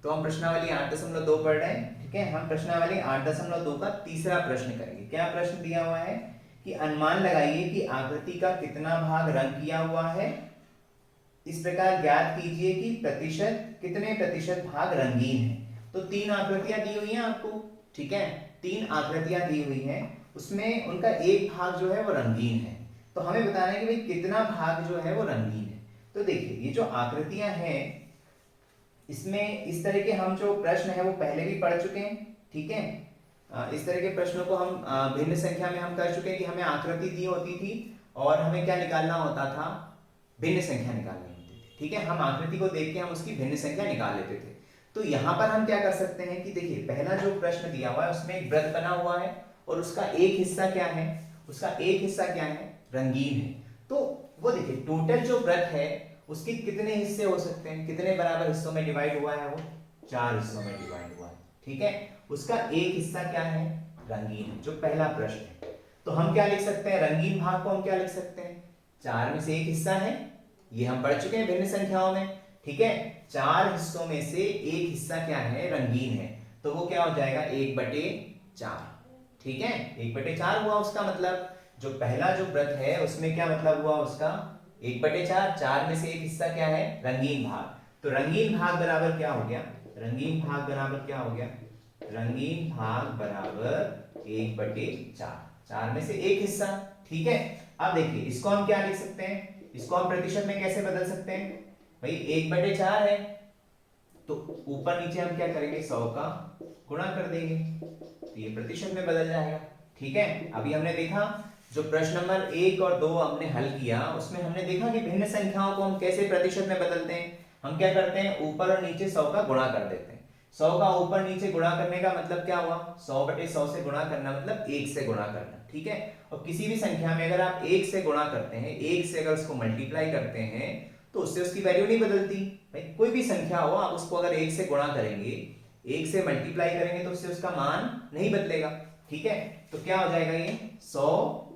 तो हम प्रश्नावली 8.2 पढ़ रहे हैं। ठीक है, हम प्रश्नावली 8.2 का तीसरा प्रश्न करेंगे। क्या प्रश्न दिया हुआ है कि अनुमान लगाइए कि आकृति का कितना भाग रंग किया हुआ है। इस प्रकार ज्ञात कीजिए कि प्रतिशत कितने प्रतिशत भाग रंगीन है। तो तीन आकृतियां दी हुई हैं आपको। ठीक है, तीन आकृतियां दी हुई हैं, उसमें उनका एक भाग जो है वो रंगीन है। तो हमें बताना है कि भाई कितना भाग जो है वो रंगीन है। तो देखिए, ये जो आकृतियां हैं, इसमें इस तरह के हम जो प्रश्न है वो पहले भी पढ़ चुके हैं। ठीक है, इस तरह के प्रश्नों को हम भिन्न संख्या में हम कर चुके हैं कि हमें आकृति दी होती थी और हमें क्या निकालना होता था, भिन्न संख्या निकालनी होती थी। ठीक है, हम आकृति को देख के हम उसकी भिन्न संख्या निकाल लेते थे। तो यहां पर हम क्या कर सकते हैं कि देखिए, पहला जो प्रश्न दिया हुआ है उसमें एक वृत्त बना हुआ है और उसका एक हिस्सा क्या है, उसका एक हिस्सा क्या है, रंगीन है। तो वो देखिए, टोटल जो वृत्त है उसके कितने हिस्से हो सकते हैं, कितने बराबर हिस्सों में डिवाइड हुआ है, वो 4 हिस्सों में डिवाइड हुआ है। ठीक है, उसका एक हिस्सा क्या है, रंगीन है, जो पहला प्रश्न है। तो हम क्या लिख सकते हैं, रंगीन भाग को हम क्या लिख सकते हैं, 4 में से एक हिस्सा है। ये हम पढ़ चुके हैं भिन्न संख्याओं में। ठीक है, 4 हिस्सों में से एक हिस्सा क्या है, रंगीन है। तो वो क्या हो जाएगा, 1/4। ठीक है, 1/4 हुआ उसका मतलब। जो पहला जो वृत्त है उसमें क्या मतलब हुआ उसका, 1/4। 4 में से एक हिस्सा क्या है, रंगीन भाग। तो रंगीन भाग बराबर क्या हो गया, रंगीन भाग बराबर क्या हो गया, रंगीन भाग बराबर 1/4। 4 में से एक हिस्सा। ठीक है, अब देखिए इसको हम क्या लिख सकते हैं, इसको हम प्रतिशत में कैसे बदल सकते हैं, भाई 1/4 है तो ऊपर नीचे हम क्या करेंगे, 100 का गुणा कर देंगे तो ये प्रतिशत में बदल जाएगा। ठीक है, अभी हमने देखा जो प्रश्न नंबर 1 और 2 हमने हल किया उसमें हमने देखा कि भिन्न संख्याओं को हम कैसे प्रतिशत में बदलते हैं। हम क्या करते हैं, ऊपर और नीचे 100 का गुणा कर देते हैं। 100 का ऊपर नीचे गुणा करने का मतलब क्या हुआ, 100/100 से गुणा करना मतलब 1 से गुणा करना। ठीक है, और किसी भी संख्या में अगर आप 1 से गुणा करते हैं, 1 से अगर उसको मल्टीप्लाई करते हैं तो उससे उसकी वैल्यू नहीं बदलती। भाई कोई भी संख्या हो, आप उसको अगर 1 से गुणा करेंगे, 1 से मल्टीप्लाई करेंगे तो उससे उसका मान नहीं बदलेगा। ठीक है, तो क्या हो जाएगा, ये 100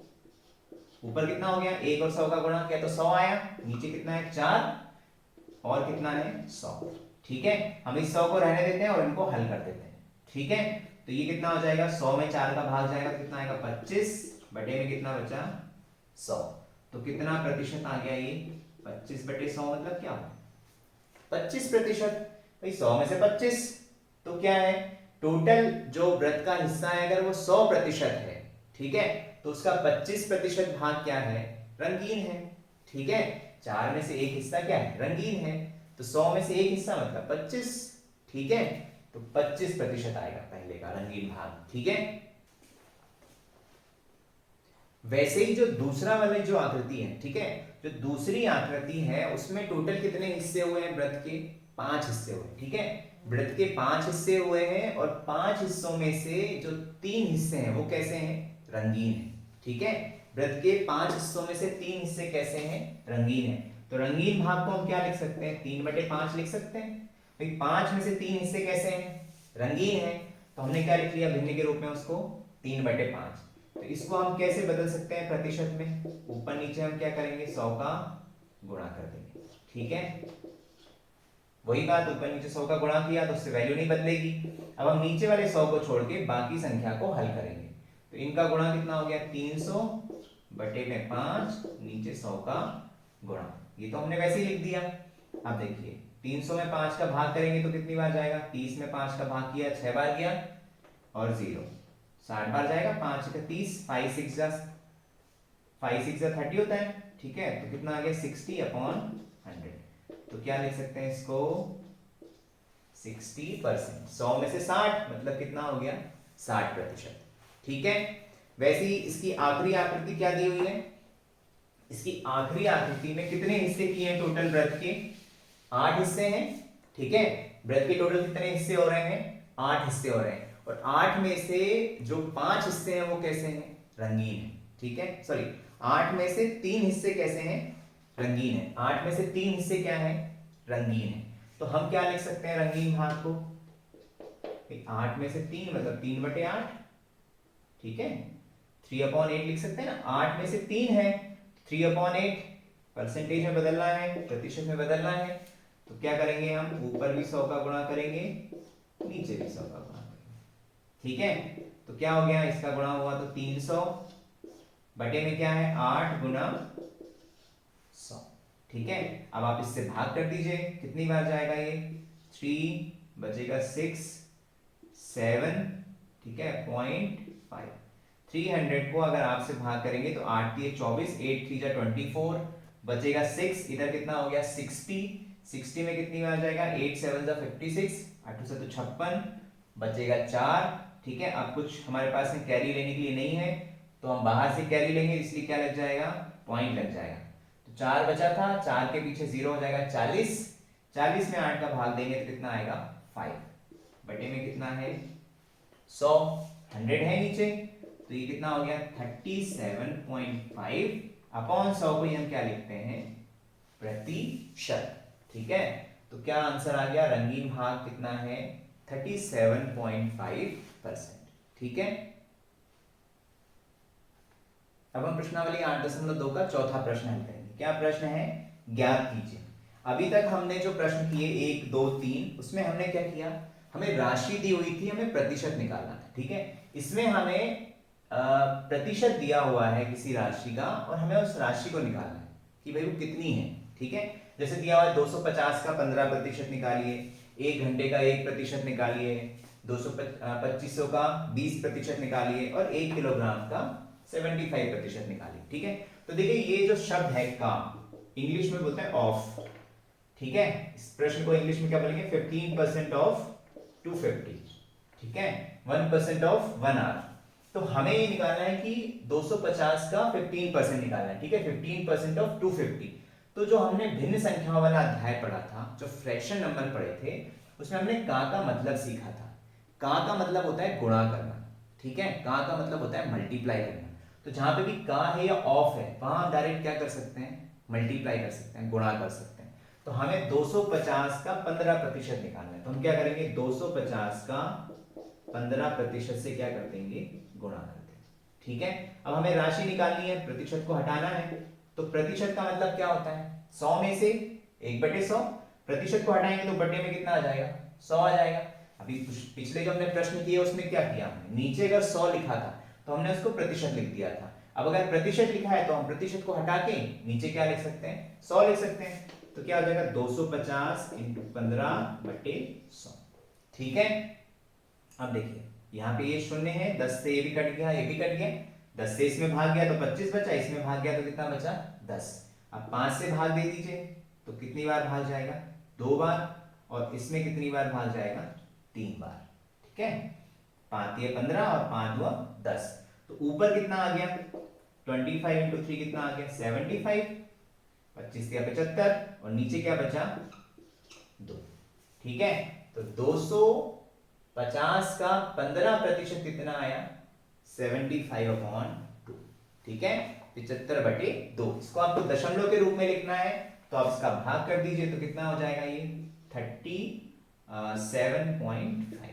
ऊपर कितना हो गया, 1 और 100 का गुणा किया तो 100 आया, नीचे कितना है 4 और कितना है 100। ठीक है, हम इस 100 को रहने देते हैं और इनको हल कर देते हैं। ठीक है, तो ये कितना हो जाएगा, 100 में 4 का भाग जाएगा तो कितना आएगा, 25 बटे में कितना बचा, 100। तो कितना प्रतिशत आ गया ये, 25/100 मतलब क्या, 25%। भाई 100 में से 25 तो क्या है, टोटल जो वृत्त का हिस्सा है अगर वो 100% है, ठीक है, तो उसका 25% भाग क्या है, रंगीन है। ठीक है, 4 में से एक हिस्सा क्या है, रंगीन है। तो 100 में से एक हिस्सा मतलब 25। ठीक है, तो 25% आएगा पहले का रंगीन भाग। ठीक है, वैसे ही जो दूसरा वाली जो आकृति है, ठीक है, जो दूसरी आकृति है उसमें टोटल कितने हिस्से हुए हैं, वृत्त के 5 हिस्से हुए। ठीक है, वृत्त के 5 हिस्से हुए हैं और 5 हिस्सों में से जो 3 हिस्से हैं वो कैसे हैं, रंगीन है। ठीक है, वृत्त के 5 हिस्सों में से 3 हिस्से कैसे हैं, रंगीन है। तो रंगीन भाग को हम क्या लिख सकते हैं, 3/5 लिख सकते हैं। भाई 5 में से 3 हिस्से कैसे हैं, रंगीन है, तो हमने क्या लिख लिया भिन्न के रूप में उसको, 3/5। तो इसको हम कैसे बदल सकते हैं प्रतिशत में, ऊपर नीचे हम क्या करेंगे, 100 का गुणा कर देंगे। ठीक है, वही बात, ऊपर नीचे 100 का गुणा किया तो उससे वैल्यू नहीं बदलेगी। अब हम नीचे वाले 100 को छोड़ के बाकी संख्या को हल करेंगे। तो इनका गुणा कितना हो गया, 300 बटे में 5 नीचे 100 का गुणा। ये तो हमने वैसे ही लिख दिया। अब देखिए 300 में 5 का भाग करेंगे तो कितनी बार जाएगा, 30 में 5 का भाग किया 6 बार गया और 0 60 बार जाएगा, 5 का 30, 5 6 30 होता है। ठीक है, तो कितना आ गया, 60/100। तो क्या लिख सकते हैं इसको, 60%। 100 में से 60 मतलब कितना हो गया, 60%। ठीक है, वैसे ही इसकी आखिरी आकृति क्या दी हुई है, इसकी आखिरी आकृति में कितने हिस्से किए हैं टोटल वृत्त के, 8 हिस्से हैं। ठीक है, वृत्त के टोटल कितने हिस्से हो रहे हैं, 8 हिस्से हो रहे हैं और 8 में से जो 5 हिस्से हैं वो कैसे हैं, रंगीन है। ठीक है, सॉरी, 8 में से 3 हिस्से कैसे हैं, रंगीन है। 8 में से 3 हिस्से क्या है, रंगीन है। तो हम क्या लिख सकते हैं रंगीन भाग को, 8 में से 3 मतलब 3/8। ठीक है, 3/8 लिख सकते हैं ना, 8 में से 3 है, 3/8 परसेंटेज में बदलना है, प्रतिशत में बदलना है। तो क्या करेंगे हम, ऊपर भी 100 का गुणा करेंगे, नीचे भी 100 का गुणा करेंगे। ठीक है, तो क्या हो गया, इसका गुणा हुआ तो 300 बटे में क्या है 8 गुना 100। ठीक है, अब आप इससे भाग कर दीजिए, कितनी बार जाएगा ये, 3 बचेगा 6 7, ठीक है 0.5। 300 को अगर आपसे भाग करेंगे तो 8 3 24, 8 3 24, बचेगा 6, इधर कितना हो गया 60, 60 में कितनी बार जाएगा, 8 7 56, 8 से तो 56, बचेगा 4। ठीक है, अब कुछ हमारे पास में कैरी लेने के लिए नहीं है, तो हम बाहर से कैरी लेंगे, इसलिए क्या लग जाएगा, पॉइंट लग जाएगा। तो 4 बचा था, 4 के पीछे 0 हो जाएगा 40, 40 में 8 का भाग देंगे तो कितना आएगा 5, बटे में कितना है 100, 100 है नीचे, तो ये कितना हो गया 37.5 अपॉन 100 को हम क्या लिखते हैं, प्रतिशत। ठीक है, तो क्या आंसर आ गया, रंगीन भाग कितना है 37.5%। ठीक है, अब हम प्रश्नावली 8.2 का चौथा प्रश्न हल करेंगे। क्या प्रश्न है, ज्ञात कीजिए। अभी तक हमने जो प्रश्न किए 1 2 3, उसमें हमने क्या किया, हमें राशि दी हुई थी, हमें प्रतिशत निकालना था। ठीक है, इसमें हमें प्रतिशत दिया हुआ है किसी राशि का, और हमें उस राशि को निकालना है कि भाई वो कितनी है। ठीक है, जैसे दिया हुआ है 250 का 15% निकालिए, 1 घंटे का 1% निकालिए, 2500 का 20% निकालिए, और 1 किलोग्राम का 75% निकालिए। ठीक है, तो देखिए ये जो शब्द है का, इंग्लिश में बोलते हैं ऑफ। ठीक है, इस प्रश्न को इंग्लिश में क्या बोलेंगे, 15% ऑफ 250। ठीक है, 1% ऑफ 1 आवर। तो हमें ये निकालना है कि 250 का 15% निकालना है। ठीक है, 15% ऑफ 250। तो जो हमने भिन्न संख्याओं वाला अध्याय पढ़ा था, जो फ्रैक्शन नंबर पढ़े थे, उसमें हमने का मतलब सीखा था। का मतलब होता है गुणा करना। ठीक है, का मतलब होता है मल्टीप्लाई करना। तो जहां पे भी का है या ऑफ है, वहां हम डायरेक्ट क्या कर सकते हैं, मल्टीप्लाई कर सकते हैं, गुणा कर सकते हैं। तो हमें 250 का 15% निकालना है, तो हम क्या करेंगे, 250 का 15% से क्या कर देंगे, गुणा कर देंगे। ठीक है, अब हमें राशि निकालनी है, प्रतिशत को हटाना है। तो प्रतिशत का मतलब क्या होता है, 100 में से 1/100, प्रतिशत को हटाएंगे तो बटे में कितना आ जाएगा, 100 आ जाएगा। अभी पिछले जो हमने प्रश्न किए उसमें क्या किया हमने, नीचे अगर 100 लिखा था तो हमने उसको प्रतिशत लिख दिया था। अब अगर प्रतिशत लिखा है तो हम प्रतिशत को हटा के नीचे क्या लिख सकते हैं, 100 लिख सकते हैं। तो क्या हो जाएगा 250 × 15/100। ठीक है, अब देखिए यहाँ पे ये शून्य है, 10 से ये भी कट गया, ये भी कट गया, 10 से इसमें भाग गया तो 25 बचा, इसमें भाग गया तो कितना बचा 10। अब 5 से भाग दे दीजिए तो कितनी बार भाग जाएगा, 2 बार, और इसमें कितनी बार भाग जाएगा, 3 बार। ठीक है, 5 ये 15 और 5 हुआ 10। तो ऊपर कितना आ गया, 25 × 3 कितना आ गया 75, 25 या 75, और नीचे क्या बचा 2। ठीक है, तो 250 का 15% कितना आया, 75/2। ठीक है, 75/2। इसको आपको दशमलव के रूप में लिखना है, तो आप इसका भाग कर दीजिए तो कितना हो जाएगा ये 37.5।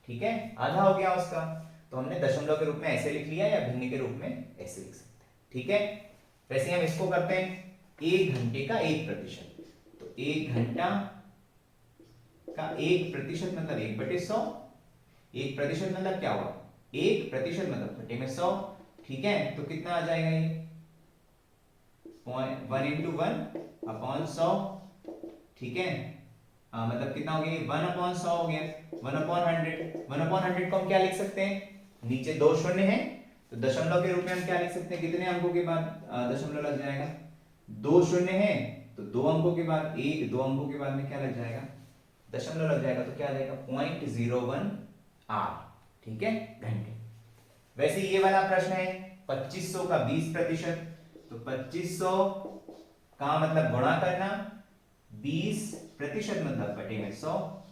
ठीक है, आधा हो गया उसका। तो हमने दशमलव के रूप में ऐसे लिख लिया, या भिन्न के रूप में ऐसे लिख सकते हैं। ठीक है, वैसे हम इसको करते हैं 1 घंटे का 1%। तो 1 घंटा का 1% मतलब 1/100। 1% मतलब क्या हुआ, 1% मतलब बटे में 100। ठीक है, तो कितना आ जाएगा ये 1 × 1/100। ठीक है, मतलब कितना हो गया, 1/100 हो गया, 1/100। 1/100 को हम क्या लिख सकते हैं, नीचे 2 शून्य है, तो दशमलव के रूप में हम क्या लिख सकते हैं, कितने अंकों के बाद दशमलव लग जाएगा, 2 शून्य है तो 2 अंकों के बाद 2 अंकों के बाद में क्या लग जाएगा, दशमलव लग जाएगा, तो क्या आ जाएगा 0.01 आर। ठीक है, घंटे। वैसे ये वाला प्रश्न है 2500 का 20%। तो 2500 का मतलब गुणा करना, 20% मतलब बटे में 100।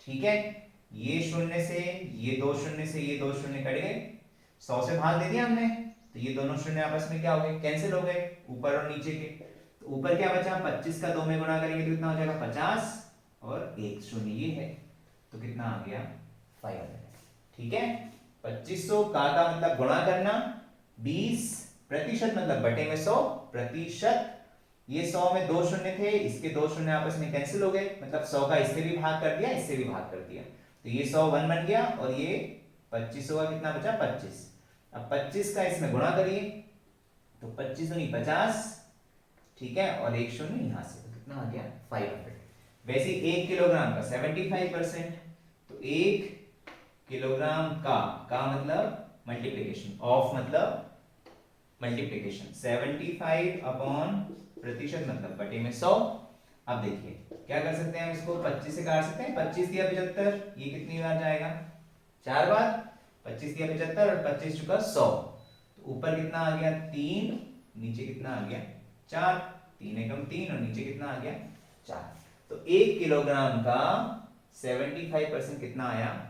ठीक है, ये शून्य से ये 2 शून्य से ये 2 शून्य कट गए, 100 से भाग दे दिया हमने, तो ये दोनों शून्य आपस में क्या हो गए, कैंसिल हो गए, ऊपर और नीचे के। तो ऊपर क्या बचा, 25 का 2 में गुणा करेंगे तो कितना हो जाएगा 50, और 1 शून्य ये है, तो कितना आ गया 500। ठीक है, 2500 का मतलब गुणा करना, 20% मतलब बटे में 100 प्रतिशत, ये 100 में 2 शून्य थे, इसके 2 शून्य आपस में कैंसिल हो गए, मतलब 100 का इससे भी भाग कर दिया, इससे भी भाग कर दिया, तो ये 100 1 बन गया और ये 25 होगा, कितना बचा 25। अब 25 का इसमें गुणा करिए तो 25 दूनी 50, ठीक है, और एक शून्य यहां से, तो कितना आ गया 500। वैसे 1 किलोग्राम का 75%, तो 1 किलोग्राम का मतलब मल्टीप्लीकेशन, ऑफ मतलब मल्टीप्लीकेशन, 75 अपॉन प्रतिशत मतलब बटे में 100। अब देखिए क्या कर सकते हैं हम इसको 25 से काट सकते हैं, 25 दिया 75, ये कितनी बार जाएगा 4 बार, 25 दिया 75 और 25 चुका 100, तो ऊपर कितना आ गया 3, नीचे कितना आ गया 4, 3 एकम 3 और नीचे कितना आ गया 4। तो 1 किलोग्राम का 75% कितना आया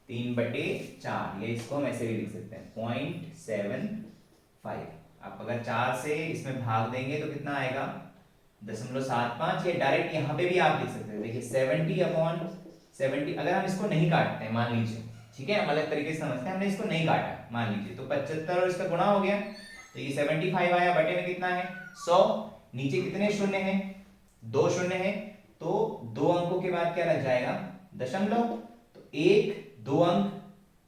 3/4, या इसको हम ऐसे भी लिख सकते हैं 0.75। आप अगर 4 से इसमें भाग देंगे तो कितना आएगा 0.75, या डायरेक्ट यहाँ पे भी आप लिख सकते हैं, देखिए 70/70। अगर हम इसको नहीं काटते हैं मान लीजिए, ठीक है, हम अलग तरीके से समझते हैं, हमने इसको नहीं काटा मान लीजिए, तो 75 और इसका गुणा हो गया, तो ये 75 आया, बटे में कितना है 100, नीचे कितने शून्य हैं 2 शून्य हैं, तो 2 अंकों के बाद क्या लग जाएगा दशमलव, तो 1 2 अंक,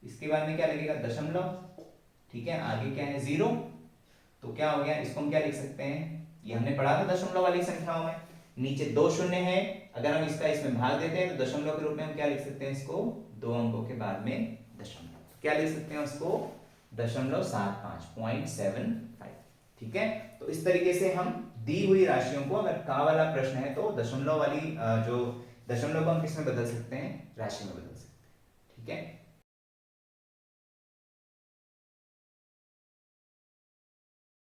इसके बाद में क्या लगेगा दशमलव, ठीक है, आगे क्या है 0, तो क्या हो गया, इसको हम क्या लिख सकते हैं, ये हमने पढ़ा था दशमलव वाली संख्याओं में, नीचे 2 शून्य है, अगर हम इसका इसमें भाग देते हैं तो दशमलव के रूप में हम क्या लिख सकते हैं इसको, 2 अंकों के बाद में दशमलव, तो क्या लिख सकते हैं उसको 0.75, ठीक है। तो इस तरीके से हम दी हुई राशियों को, अगर का वाला प्रश्न है तो दशमलव वाली जो दशमलव को हम किसमें बदल सकते हैं, राशि में बदल सकते हैं, ठीक है।